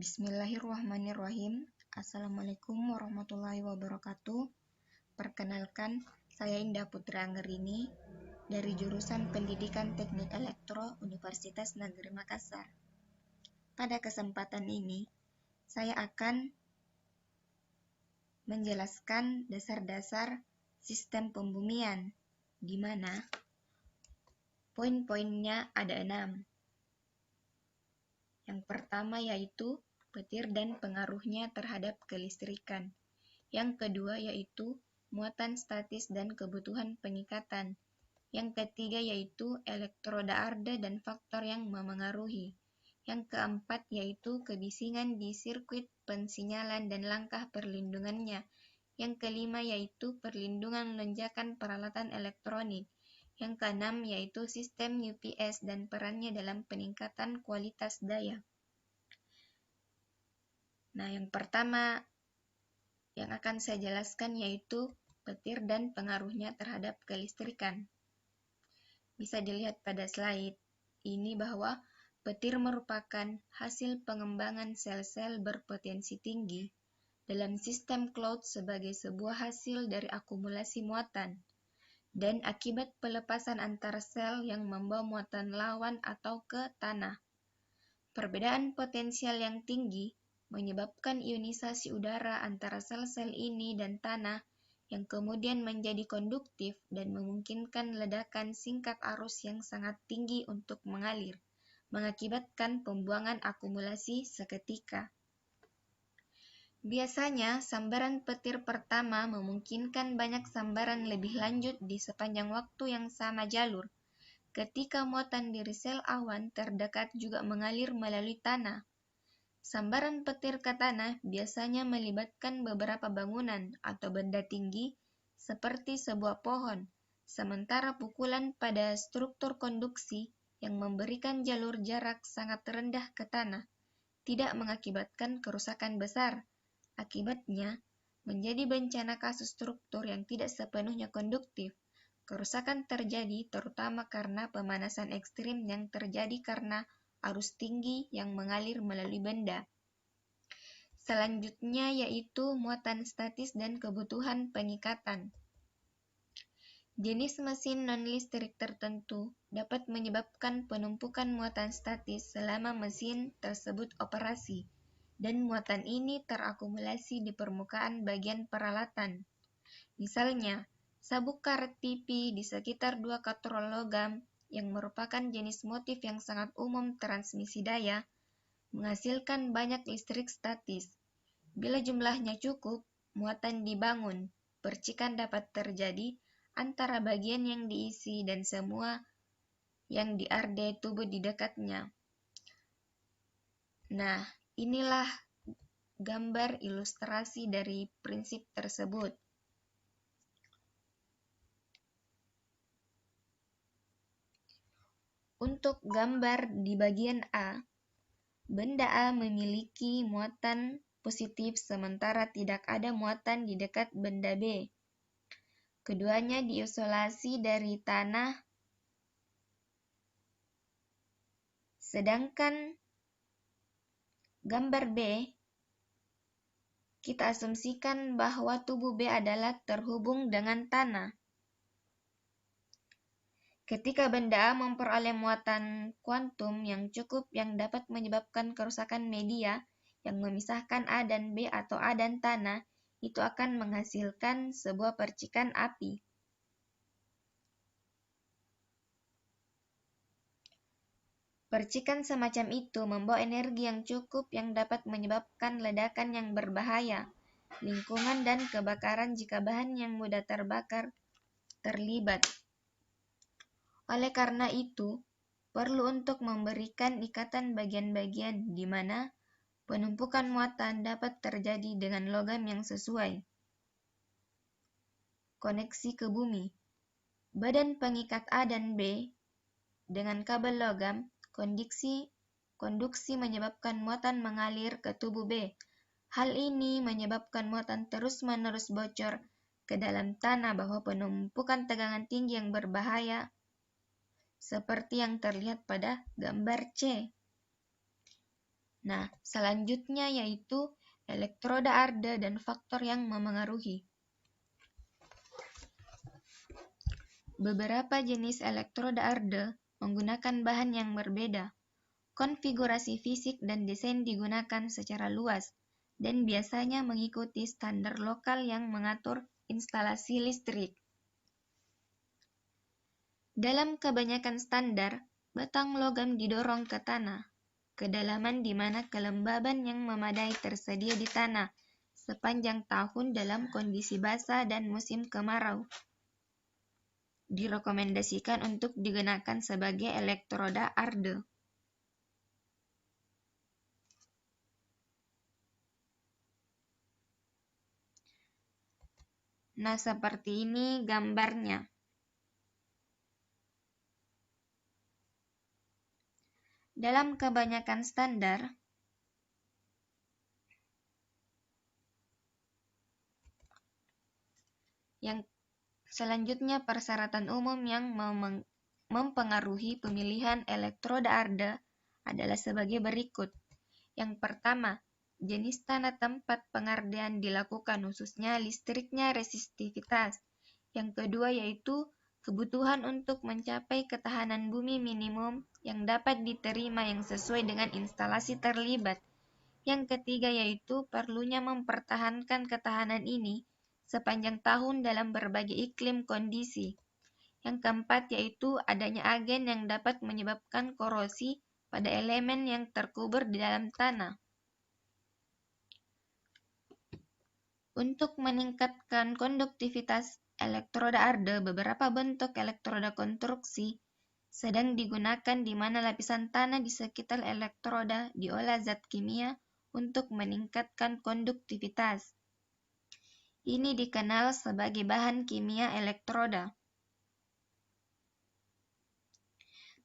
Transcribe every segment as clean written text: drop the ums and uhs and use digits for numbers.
Bismillahirrahmanirrahim. Assalamualaikum warahmatullahi wabarakatuh. Perkenalkan, saya Indah Putri Anggerini dari jurusan Pendidikan Teknik Elektro Universitas Negeri Makassar. Pada kesempatan ini, saya akan menjelaskan dasar-dasar sistem pembumian, di mana poin-poinnya ada 6. Yang pertama yaitu petir dan pengaruhnya terhadap kelistrikan. Yang kedua yaitu muatan statis dan kebutuhan pengikatan. Yang ketiga yaitu elektroda arda dan faktor yang memengaruhi. Yang keempat yaitu kebisingan di sirkuit pensinyalan dan langkah perlindungannya. Yang kelima yaitu perlindungan lonjakan peralatan elektronik. Yang keenam yaitu sistem UPS dan perannya dalam peningkatan kualitas daya. Nah, yang pertama yang akan saya jelaskan yaitu petir dan pengaruhnya terhadap kelistrikan. Bisa dilihat pada slide ini bahwa petir merupakan hasil pengembangan sel-sel berpotensi tinggi dalam sistem cloud sebagai sebuah hasil dari akumulasi muatan dan akibat pelepasan antar sel yang membawa muatan lawan atau ke tanah. Perbedaan potensial yang tinggi menyebabkan ionisasi udara antara sel-sel ini dan tanah yang kemudian menjadi konduktif dan memungkinkan ledakan singkat arus yang sangat tinggi untuk mengalir, mengakibatkan pembuangan akumulasi seketika. Biasanya, sambaran petir pertama memungkinkan banyak sambaran lebih lanjut di sepanjang waktu yang sama jalur, ketika muatan dari sel awan terdekat juga mengalir melalui tanah. Sambaran petir ke tanah biasanya melibatkan beberapa bangunan atau benda tinggi seperti sebuah pohon, sementara pukulan pada struktur konduksi yang memberikan jalur jarak sangat rendah ke tanah tidak mengakibatkan kerusakan besar. Akibatnya, menjadi bencana kasus struktur yang tidak sepenuhnya konduktif. Kerusakan terjadi terutama karena pemanasan ekstrim yang terjadi karena arus tinggi yang mengalir melalui benda. Selanjutnya yaitu muatan statis dan kebutuhan pengikatan. Jenis mesin non-listrik tertentu dapat menyebabkan penumpukan muatan statis selama mesin tersebut operasi, dan muatan ini terakumulasi di permukaan bagian peralatan. Misalnya, sabuk karet pipi di sekitar 2 katrol logam yang merupakan jenis motif yang sangat umum transmisi daya, menghasilkan banyak listrik statis. Bila jumlahnya cukup, muatan dibangun, percikan dapat terjadi antara bagian yang diisi dan semua yang diarde tubuh di dekatnya. Nah, inilah gambar ilustrasi dari prinsip tersebut. Untuk gambar di bagian A, benda A memiliki muatan positif sementara tidak ada muatan di dekat benda B. Keduanya diisolasi dari tanah, sedangkan gambar B, kita asumsikan bahwa tubuh B adalah terhubung dengan tanah. Ketika benda A memperoleh muatan kuantum yang cukup yang dapat menyebabkan kerusakan media yang memisahkan A dan B atau A dan tanah, itu akan menghasilkan sebuah percikan api. Percikan semacam itu membawa energi yang cukup yang dapat menyebabkan ledakan yang berbahaya, lingkungan dan kebakaran jika bahan yang mudah terbakar terlibat. Oleh karena itu, perlu untuk memberikan ikatan bagian-bagian di mana penumpukan muatan dapat terjadi dengan logam yang sesuai. Koneksi ke bumi. Badan pengikat A dan B dengan kabel logam, konduksi menyebabkan muatan mengalir ke tubuh B. Hal ini menyebabkan muatan terus-menerus bocor ke dalam tanah bahwa penumpukan tegangan tinggi yang berbahaya seperti yang terlihat pada gambar C. Nah, selanjutnya yaitu elektroda Arde dan faktor yang memengaruhi. Beberapa jenis elektroda Arde menggunakan bahan yang berbeda. Konfigurasi fisik dan desain digunakan secara luas dan biasanya mengikuti standar lokal yang mengatur instalasi listrik. Dalam kebanyakan standar, batang logam didorong ke tanah, kedalaman di mana kelembaban yang memadai tersedia di tanah sepanjang tahun dalam kondisi basah dan musim kemarau. Direkomendasikan untuk digunakan sebagai elektroda Arde. Nah, seperti ini gambarnya. Dalam kebanyakan standar, yang selanjutnya persyaratan umum yang mempengaruhi pemilihan elektroda Arde adalah sebagai berikut. Yang pertama, jenis tanah tempat pengardean dilakukan, khususnya listriknya resistivitas. Yang kedua yaitu kebutuhan untuk mencapai ketahanan bumi minimum yang dapat diterima yang sesuai dengan instalasi terlibat. Yang ketiga yaitu perlunya mempertahankan ketahanan ini sepanjang tahun dalam berbagai iklim kondisi. Yang keempat yaitu adanya agen yang dapat menyebabkan korosi pada elemen yang terkubur di dalam tanah. Untuk meningkatkan konduktivitas elektroda Arde, beberapa bentuk elektroda konstruksi sedang digunakan di mana lapisan tanah di sekitar elektroda diolah zat kimia untuk meningkatkan konduktivitas. Ini dikenal sebagai bahan kimia elektroda.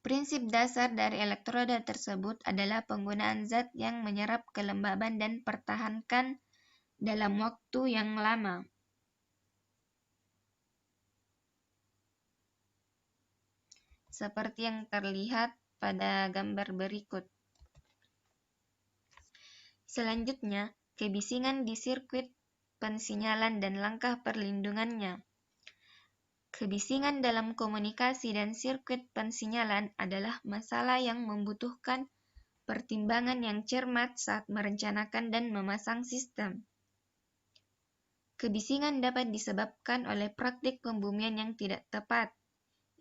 Prinsip dasar dari elektroda tersebut adalah penggunaan zat yang menyerap kelembaban dan pertahankan dalam waktu yang lama. Seperti yang terlihat pada gambar berikut. Selanjutnya, kebisingan di sirkuit pensinyalan dan langkah perlindungannya. Kebisingan dalam komunikasi dan sirkuit pensinyalan adalah masalah yang membutuhkan pertimbangan yang cermat saat merencanakan dan memasang sistem. Kebisingan dapat disebabkan oleh praktik pembumian yang tidak tepat.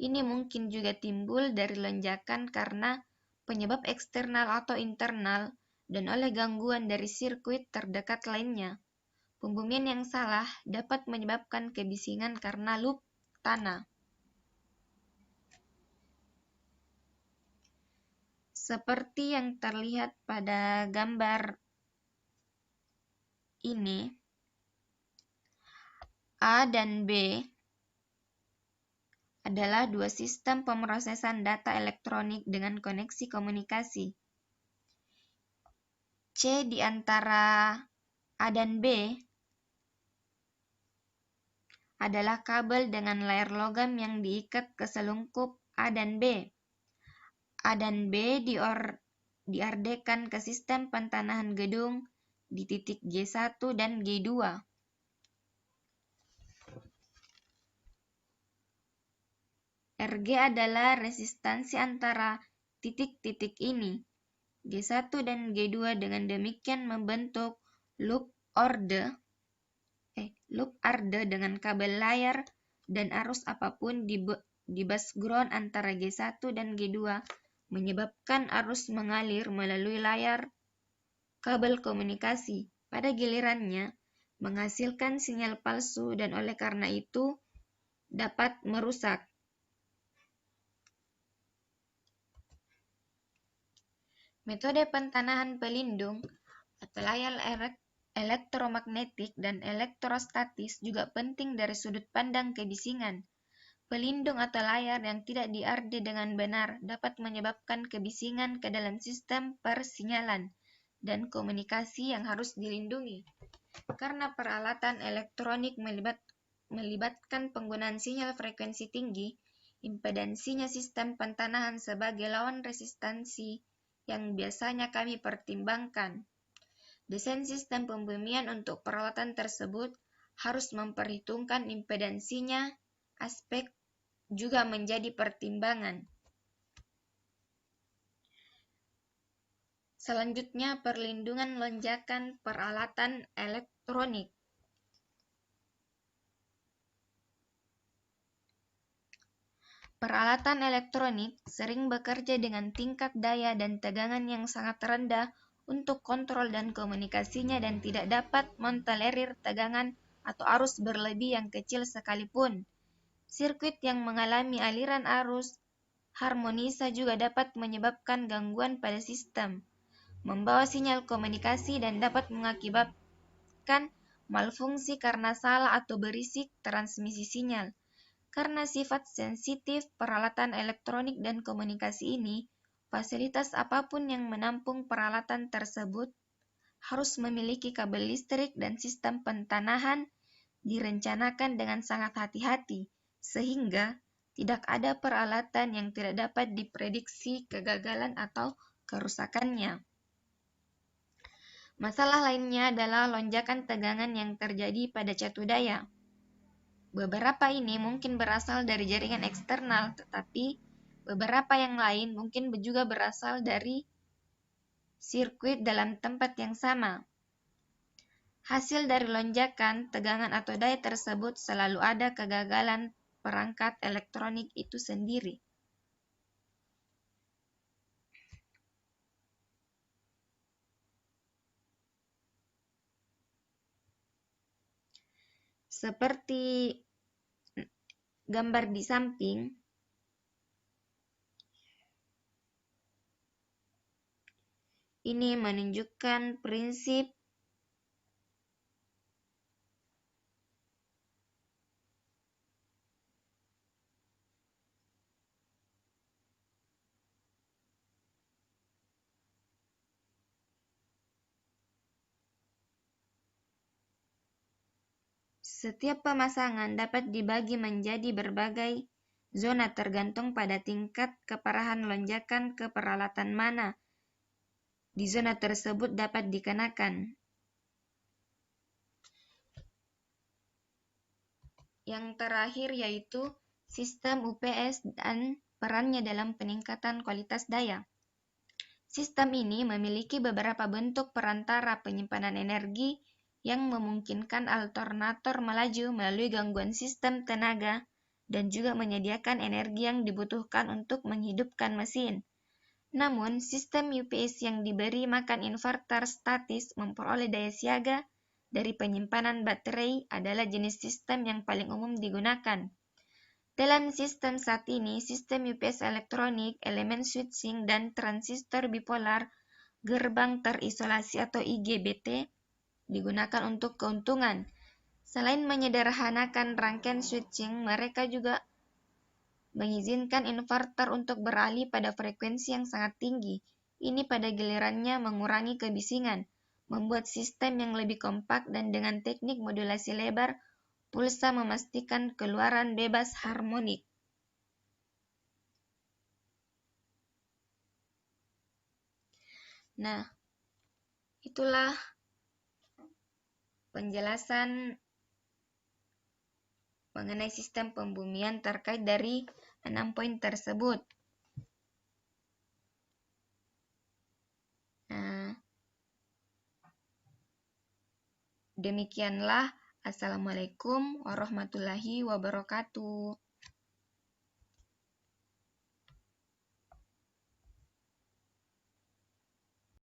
Ini mungkin juga timbul dari lonjakan karena penyebab eksternal atau internal dan oleh gangguan dari sirkuit terdekat lainnya. Pembumian yang salah dapat menyebabkan kebisingan karena loop tanah. Seperti yang terlihat pada gambar ini, A dan B adalah dua sistem pemrosesan data elektronik dengan koneksi komunikasi. C di antara A dan B adalah kabel dengan layar logam yang diikat ke selungkup A dan B. A dan B diardekan ke sistem pentanahan gedung di titik G1 dan G2. RG adalah resistansi antara titik-titik ini, G1 dan G2, dengan demikian membentuk loop arde dengan kabel layar dan arus apapun di bus ground antara G1 dan G2 menyebabkan arus mengalir melalui layar kabel komunikasi. Pada gilirannya, menghasilkan sinyal palsu dan oleh karena itu dapat merusak. Metode pentanahan pelindung atau layar elektromagnetik dan elektrostatis juga penting dari sudut pandang kebisingan. Pelindung atau layar yang tidak diarde dengan benar dapat menyebabkan kebisingan ke dalam sistem persinyalan dan komunikasi yang harus dilindungi. Karena peralatan elektronik melibatkan penggunaan sinyal frekuensi tinggi, impedansinya sistem pentanahan sebagai lawan resistansi yang biasanya kami pertimbangkan. Desain sistem pembumian untuk peralatan tersebut harus memperhitungkan impedansinya, aspek juga menjadi pertimbangan. Selanjutnya, perlindungan lonjakan peralatan elektronik. Peralatan elektronik sering bekerja dengan tingkat daya dan tegangan yang sangat rendah untuk kontrol dan komunikasinya dan tidak dapat mentolerir tegangan atau arus berlebih yang kecil sekalipun. Sirkuit yang mengalami aliran arus harmonisa juga dapat menyebabkan gangguan pada sistem, membawa sinyal komunikasi dan dapat mengakibatkan malfungsi karena salah atau berisik transmisi sinyal. Karena sifat sensitif peralatan elektronik dan komunikasi ini, fasilitas apapun yang menampung peralatan tersebut harus memiliki kabel listrik dan sistem pentanahan direncanakan dengan sangat hati-hati, sehingga tidak ada peralatan yang tidak dapat diprediksi kegagalan atau kerusakannya. Masalah lainnya adalah lonjakan tegangan yang terjadi pada catu daya. Beberapa ini mungkin berasal dari jaringan eksternal, tetapi beberapa yang lain mungkin juga berasal dari sirkuit dalam tempat yang sama. Hasil dari lonjakan, tegangan atau daya tersebut selalu ada kegagalan perangkat elektronik itu sendiri. Seperti gambar di samping, ini menunjukkan prinsip setiap pemasangan dapat dibagi menjadi berbagai zona tergantung pada tingkat keparahan lonjakan ke peralatan mana di zona tersebut dapat dikenakan. Yang terakhir yaitu sistem UPS dan perannya dalam peningkatan kualitas daya. Sistem ini memiliki beberapa bentuk perantara penyimpanan energi yang memungkinkan alternator melaju melalui gangguan sistem tenaga dan juga menyediakan energi yang dibutuhkan untuk menghidupkan mesin. Namun, sistem UPS yang diberi makan inverter statis memperoleh daya siaga dari penyimpanan baterai adalah jenis sistem yang paling umum digunakan. Dalam sistem saat ini, sistem UPS elektronik, elemen switching, dan transistor bipolar gerbang terisolasi atau IGBT digunakan untuk keuntungan. Selain menyederhanakan rangkaian switching, mereka juga mengizinkan inverter untuk beralih pada frekuensi yang sangat tinggi. Ini pada gilirannya mengurangi kebisingan, membuat sistem yang lebih kompak dan dengan teknik modulasi lebar pulsa memastikan keluaran bebas harmonik. Nah, itulah penjelasan mengenai sistem pembumian terkait dari 6 poin tersebut. Nah, demikianlah. Assalamualaikum warahmatullahi wabarakatuh.